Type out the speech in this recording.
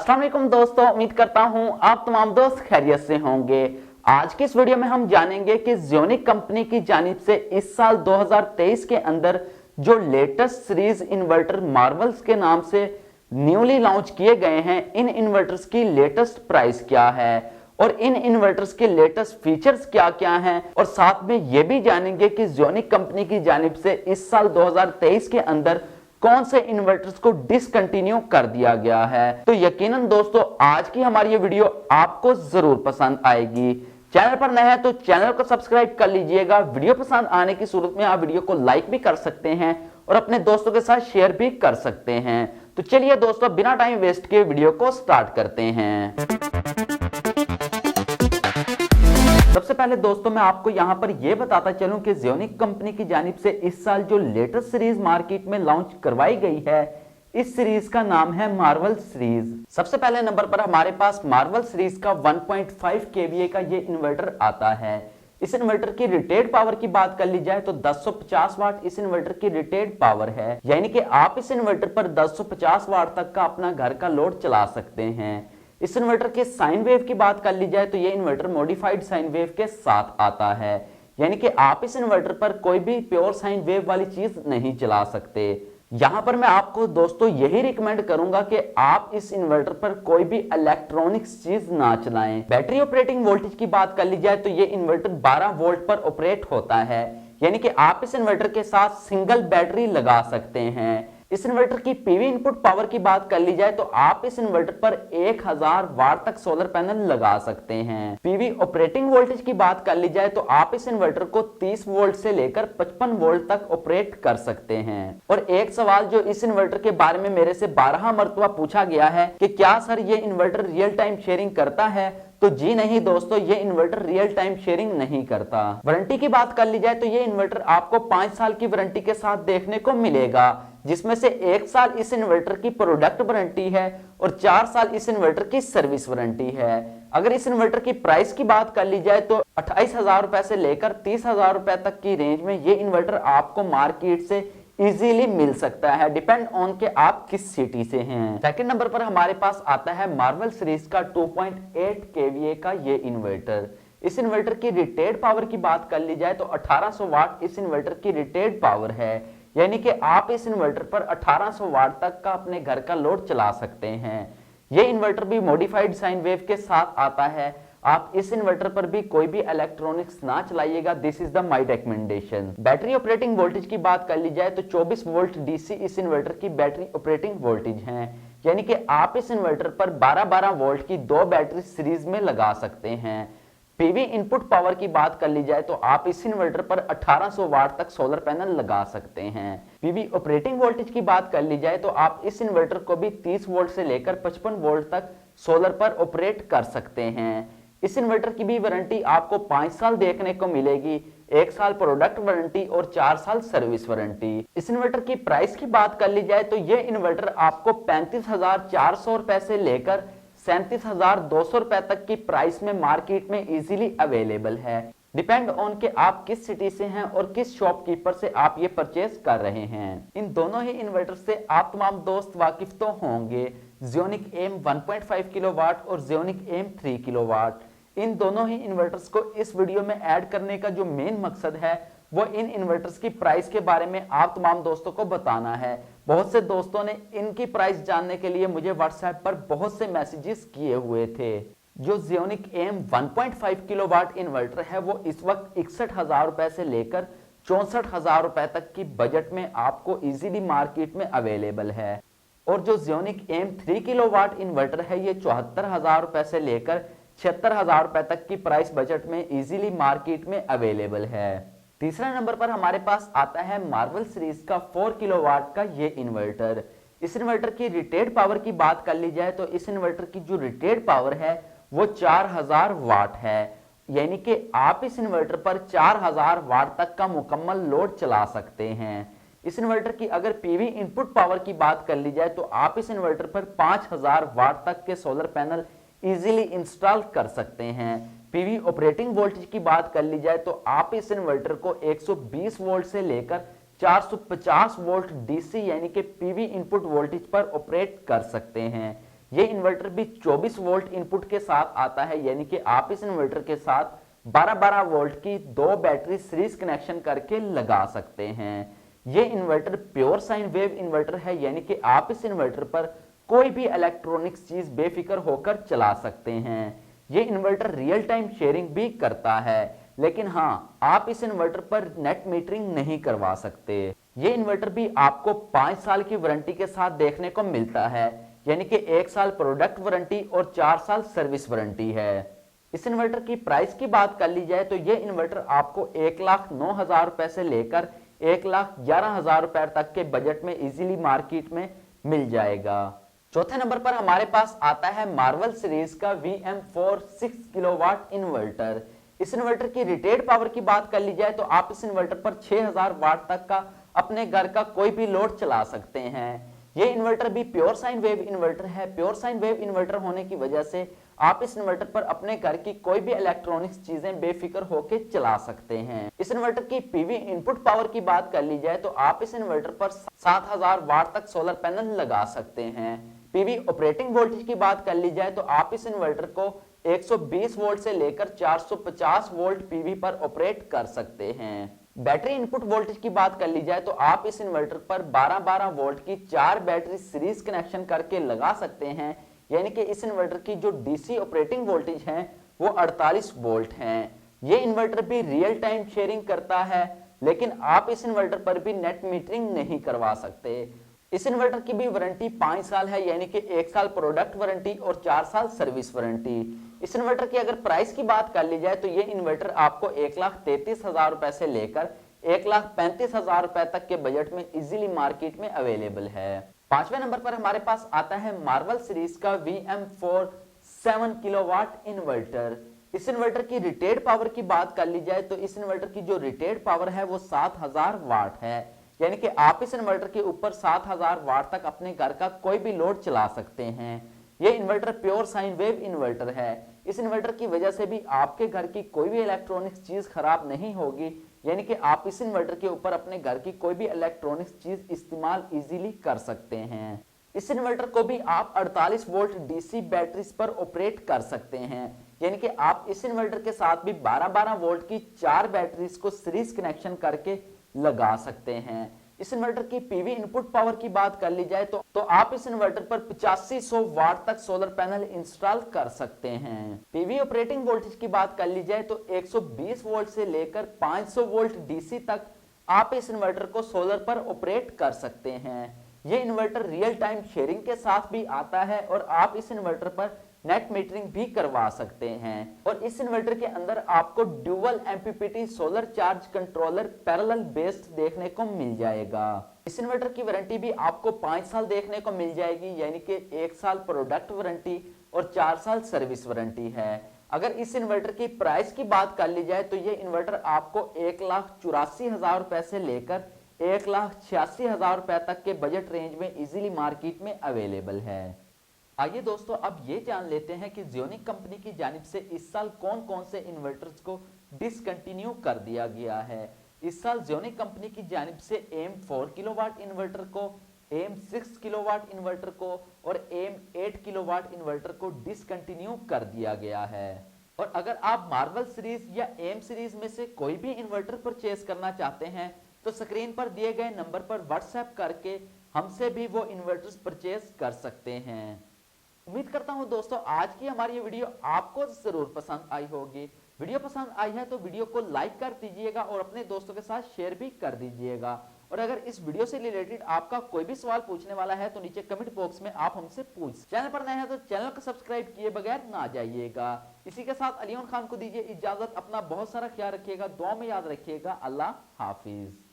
अस्सलाम वालेकुम दोस्तों, उम्मीद करता हूं आप तमाम दोस्त खैरियत से होंगे। आज की इस वीडियो में हम जानेंगे कि ज़ियोनिक कंपनी की जानिब से इस साल 2023 के अंदर जो लेटेस्ट सीरीज इन्वर्टर मार्वल्स के नाम से न्यूली लॉन्च किए गए हैं, इन इन्वर्टर्स की लेटेस्ट प्राइस क्या है और इन इन्वर्टर्स के लेटेस्ट फीचर्स क्या क्या हैं, और साथ में यह भी जानेंगे कि ज़ियोनिक कंपनी की जानिब से इस साल 2023 के अंदर कौन से इन्वर्टर्स को डिसकंटिन्यू कर दिया गया है। तो यकीनन दोस्तों आज की हमारी ये वीडियो आपको जरूर पसंद आएगी। चैनल पर नए हैं तो चैनल को सब्सक्राइब कर लीजिएगा। वीडियो पसंद आने की सूरत में आप वीडियो को लाइक भी कर सकते हैं और अपने दोस्तों के साथ शेयर भी कर सकते हैं। तो चलिए दोस्तों, बिना टाइम वेस्ट के वीडियो को स्टार्ट करते हैं। सबसे पहले दोस्तों मैं आपको यहां पर यह बताता चलूं कि ज़ियोनिक कंपनी की जानिब से इस साल जो लेटेस्ट सीरीज मार्केट में लॉन्च करवाई गई है, इस सीरीज का नाम है मार्वल सीरीज। सबसे पहले नंबर पर हमारे पास मार्वल सीरीज का 1.5 केवीए का ये इन्वर्टर आता है। इस इन्वर्टर की रेटेड पावर की बात कर ली जाए तो 1050 वाट इस इन्वर्टर की रेटेड पावर है, यानी कि आप इस इन्वर्टर पर 1050 वाट तक का अपना घर का लोड चला सकते हैं। इस इन्वर्टर के साइन वेव की बात कर ली जाए तो ये इन्वर्टर मॉडिफाइड साइन वेव के साथ आता है, यानी कि आप इस इन्वर्टर पर कोई भी प्योर साइन वेव वाली चीज नहीं चला सकते। यहां पर मैं आपको दोस्तों यही रिकमेंड करूंगा कि आप इस इन्वर्टर पर कोई भी इलेक्ट्रॉनिक्स चीज ना चलाएं। बैटरी ऑपरेटिंग वोल्टेज की बात कर ली जाए तो ये इन्वर्टर 12 वोल्ट पर ऑपरेट होता है, यानी कि आप इस इन्वर्टर के साथ सिंगल बैटरी लगा सकते हैं। इस इन्वर्टर की पीवी इनपुट पावर की बात कर ली जाए तो आप इस इन्वर्टर पर 1000 वाट तक सोलर पैनल लगा सकते हैं। पीवी ऑपरेटिंग वोल्टेज की बात कर ली जाए तो आप इस इन्वर्टर को 30 वोल्ट से लेकर 55 वोल्ट तक ऑपरेट कर सकते हैं। और एक सवाल जो इस इन्वर्टर के बारे में मेरे से 12 मरतबा पूछा गया है कि क्या सर ये इन्वर्टर रियल टाइम शेयरिंग करता है, तो जी नहीं दोस्तों, ये इन्वर्टर रियल टाइम शेयरिंग नहीं करता। वारंटी की बात कर ली जाए तो ये इन्वर्टर आपको 5 साल की वारंटी के साथ देखने को मिलेगा, जिसमें से 1 साल इस इन्वर्टर की प्रोडक्ट वारंटी है और 4 साल इस इन्वर्टर की सर्विस वारंटी है। अगर इस इन्वर्टर की प्राइस की बात कर ली जाए तो 28,000 रुपए से लेकर 30,000 रुपए तक की रेंज में ये इन्वर्टर आपको मार्केट से इजीली मिल सकता है, डिपेंड ऑन के आप किस सिटी से हैं। सेकंड नंबर पर हमारे पास आता है मार्वल सीरीज का 2.8 केवीए का ये इन्वर्टर। इस इन्वर्टर की रेटेड पावर की बात कर ली जाए तो 1800 वाट इस इन्वर्टर की रेटेड पावर है, यानी कि आप इस इन्वर्टर पर 1800 वाट तक का अपने घर का लोड चला सकते हैं। ये इन्वर्टर भी मॉडिफाइड साइन वेव के साथ आता है। आप इस इन्वर्टर पर भी कोई भी इलेक्ट्रॉनिक्स ना चलाइएगा, this is the my recommendation. Battery operating voltage की बात कर ली जाए तो 24 वोल्ट डीसी इस इन्वर्टर की बैटरी ऑपरेटिंग वोल्टेज है, यानी कि आप इस इन्वर्टर पर 12-12 वोल्ट की 2 बैटरी सीरीज में लगा सकते हैं। पीवी इनपुट पावर की बात कर ली जाए तो आप इस इन्वर्टर पर 1800 वाट तक सोलर पैनल लगा सकते हैं। पीवी ऑपरेटिंग वोल्टेज की बात कर ली जाए तो आप इस इन्वर्टर को भी 30 वोल्ट से लेकर 55 वोल्ट तक सोलर पर ऑपरेट कर सकते हैं। इस इन्वर्टर की भी वारंटी आपको 5 साल देखने को मिलेगी, 1 साल प्रोडक्ट वारंटी और 4 साल सर्विस वारंटी। इस इन्वर्टर की प्राइस की बात कर ली जाए तो यह इन्वर्टर आपको 35,400 रुपए से लेकर 37,200 रुपए तक की प्राइस में मार्केट में इजीली अवेलेबल है, डिपेंड ऑन के आप किस सिटी से हैं और किस शॉपकीपर से आप ये परचेज कर रहे हैं। इन दोनों ही इन्वर्टर से आप तमाम दोस्त वाकिफ तो होंगे। ज़ियोनिक एम 1.5 किलोवाट और ज़ियोनिक एम 3 किलोवाट, इन दोनों ही इन्वर्टर्स को इस वीडियो में ऐड करने का जो मेन मकसद है वो इन इन्वर्टर्स की प्राइस के बारे में आप तमाम दोस्तों को बताना है। बहुत से दोस्तों ने इनकी प्राइस जानने के लिए मुझे व्हाट्सएप पर बहुत से मैसेजेस किए हुए थे। जो ज़ियोनिक एम 1.5 किलोवाट इन्वर्टर है वो इस वक्त 61,000 रुपए से लेकर 64,000 रुपए तक की बजट में आपको इजीली मार्केट में अवेलेबल है, और जो ज़ियोनिक एम 3 किलोवाट इन्वर्टर है ये 74,000 रुपए से लेकर 76,000 रुपए तक की प्राइस बजट में इजीली मार्केट में अवेलेबल है। तीसरा नंबर पर हमारे पास आता है मार्वल सीरीज का 4 किलोवाट का ये इन्वर्टर। इस इन्वर्टर की रेटेड पावर की बात कर ली जाए तो इस इन्वर्टर की जो रेटेड पावर है वो 4000 वाट है, यानी कि आप इस इन्वर्टर पर 4000 वाट तक का मुकम्मल लोड चला सकते हैं। इस इन्वर्टर की अगर पीवी इनपुट पावर की बात कर ली जाए तो आप इस इन्वर्टर पर 5000 वाट तक के सोलर पैनल इजीली इंस्टॉल कर सकते हैं। पीवी ऑपरेटिंग वोल्टेज की बात कर ली जाए तो आप इस इन्वर्टर को 120 वोल्ट से लेकर 450 वोल्ट डीसी यानी कि पीवी इनपुट वोल्टेज पर ऑपरेट कर सकते हैं। ये इन्वर्टर भी 24 वोल्ट इनपुट के साथ आता है, यानी कि आप इस इन्वर्टर के साथ 12-12 वोल्ट की 2 बैटरी सीरीज कनेक्शन करके लगा सकते हैं। ये inverter pure sine wave inverter है, यानी कि आप इस इन्वर्टर पर कोई भी इलेक्ट्रॉनिक्स चीज बेफिक्र होकर चला सकते हैं। ये इन्वर्टर रियल टाइम शेयरिंग भी करता है, लेकिन हाँ, आप इस इन्वर्टर पर नेट मीटरिंग नहीं करवा सकते। ये इन्वर्टर भी आपको 5 साल की वारंटी के साथ देखने को मिलता है, यानी कि 1 साल प्रोडक्ट वारंटी और 4 साल सर्विस वारंटी है। इस इन्वर्टर की प्राइस की बात कर ली जाए तो ये इन्वर्टर आपको 1,09,000 रुपए से लेकर 1,11,000 रुपए तक के बजट में इजीली मार्केट में मिल जाएगा। चौथे नंबर पर हमारे पास आता है मार्वल सीरीज का VM4 6 किलोवाट इन्वर्टर। इस इन्वर्टर की रेटेड पावर की बात कर ली जाए तो आप इस इन्वर्टर पर 6000 वाट तक का अपने घर का कोई भी लोड चला सकते हैं। ये इन्वर्टर भी प्योर साइन वेव इन्वर्टर है। प्योर साइन वेव इन्वर्टर होने की वजह से आप इस इन्वर्टर पर अपने घर की कोई भी इलेक्ट्रॉनिक्स चीजें बेफिक्र होकर चला सकते हैं। इस इन्वर्टर की पीवी इनपुट पावर की बात कर ली जाए तो आप इस इन्वर्टर पर 7000 वाट तक सोलर पैनल लगा सकते हैं। पीवी ऑपरेटिंग वोल्टेज की बात कर ली जाए तो आप इस इन्वर्टर को 120 वोल्ट से लेकर 450 वोल्ट पीवी पर ऑपरेट कर सकते हैं। बैटरी इनपुट वोल्टेज की बात कर ली जाए तो आप इस इन्वर्टर पर 12-12 वोल्ट की 4 बैटरी सीरीज कनेक्शन करके लगा सकते हैं, यानी कि इस इन्वर्टर की जो डीसी ऑपरेटिंग वोल्टेज है वो 48 वोल्ट हैं। ये इन्वर्टर भी रियल टाइम शेयरिंग करता है, लेकिन आप इस इन्वर्टर पर भी नेट मीटरिंग नहीं करवा सकते। इस इन्वर्टर की भी वारंटी 5 साल है, यानी कि 1 साल प्रोडक्ट वारंटी और 4 साल सर्विस वारंटी। इस इन्वर्टर की अगर प्राइस की बात कर ली जाए तो ये इन्वर्टर आपको 1,33,000 रुपए से लेकर 1,35,000 रुपए तक के बजट में इजीली मार्केट में अवेलेबल है। पांचवें नंबर पर हमारे पास आता है मार्वल सीरीज का VM4 7 किलोवाट इन्वर्टर। इस इन्वर्टर की रेटेड पावर की बात कर ली जाए तो इस इन्वर्टर की जो रेटेड पावर है वो 7000 वाट है, यानी कि आप इस इन्वर्टर के ऊपर 7000 वाट तक अपने घर का कोई भी लोड चला सकते हैं। ये inverter pure sine wave inverter है। इस इन्वर्टर की वजह से भी आपके घर की कोई भी इलेक्ट्रॉनिक्स चीज खराब नहीं होगी, यानी कि आप इस इन्वर्टर के ऊपर अपने घर की कोई भी इलेक्ट्रॉनिक्स चीज इस्तेमाल इजीली कर सकते हैं। इस इन्वर्टर को भी आप 48 वोल्ट डीसी बैटरीज पर ऑपरेट कर सकते हैं, यानी कि आप इस इन्वर्टर के साथ भी 12-12 वोल्ट की 4 बैटरीज को सीरीज कनेक्शन करके लगा सकते हैं। इस इन्वर्टर की पीवी इनपुट पावर की बात कर ली जाए तो आप इस इन्वर्टर पर 8500 वाट तक सोलर पैनल इंस्टॉल कर सकते हैं। पीवी ऑपरेटिंग वोल्टेज की बात कर ली जाए तो 120 वोल्ट से लेकर 500 वोल्ट डीसी तक आप इस इन्वर्टर को सोलर पर ऑपरेट कर सकते हैं। ये इन्वर्टर रियल टाइम शेयरिंग के साथ भी आता है और आप इस इन्वर्टर पर नेट मीटरिंग भी करवा सकते हैं। और इस इन्वर्टर के अंदर आपको dual MPPT solar charge controller parallel based देखने को मिल जाएगा। इस इन्वर्टर की वारंटी भी आपको 5 साल देखने को मिल जाएगी, यानी कि 1 साल प्रोडक्ट वारंटी और 4 साल सर्विस वारंटी है। अगर इस इन्वर्टर की प्राइस की बात कर ली जाए तो ये इन्वर्टर आपको 1,84,000 रुपए से लेकर 1,86,000 रुपए तक के बजट रेंज में इजीली मार्केट में अवेलेबल है। आइए दोस्तों, अब ये जान लेते हैं कि ज़ियोनिक कंपनी की जानिब से इस साल कौन कौन से इन्वर्टर्स को डिसकंटिन्यू कर दिया गया है। इस साल ज़ियोनिक कंपनी की जानिब से एम 4 किलोवाट इन्वर्टर को, एम 6 किलोवाट इन्वर्टर को और एम 8 किलोवाट इन्वर्टर को डिसकंटिन्यू कर दिया गया है। और अगर आप मार्वल सीरीज या एम सीरीज में से कोई भी इन्वर्टर परचेज करना चाहते हैं तो स्क्रीन पर दिए गए नंबर पर व्हाट्सएप करके हमसे भी वो इन्वर्टर्स परचेज कर सकते हैं। उम्मीद करता हूं दोस्तों आज की हमारी ये वीडियो आपको जरूर पसंद आई होगी। वीडियो पसंद आई है तो वीडियो को लाइक कर दीजिएगा और अपने दोस्तों के साथ शेयर भी कर दीजिएगा। और अगर इस वीडियो से रिलेटेड आपका कोई भी सवाल पूछने वाला है तो नीचे कमेंट बॉक्स में आप हमसे पूछ। चैनल पर नए हैं तो चैनल को सब्सक्राइब किए बगैर ना जाइएगा। इसी के साथ अलीन खान को दीजिए इजाजत। अपना बहुत सारा ख्याल रखिएगा, दुआ में याद रखिएगा। अल्लाह हाफिज।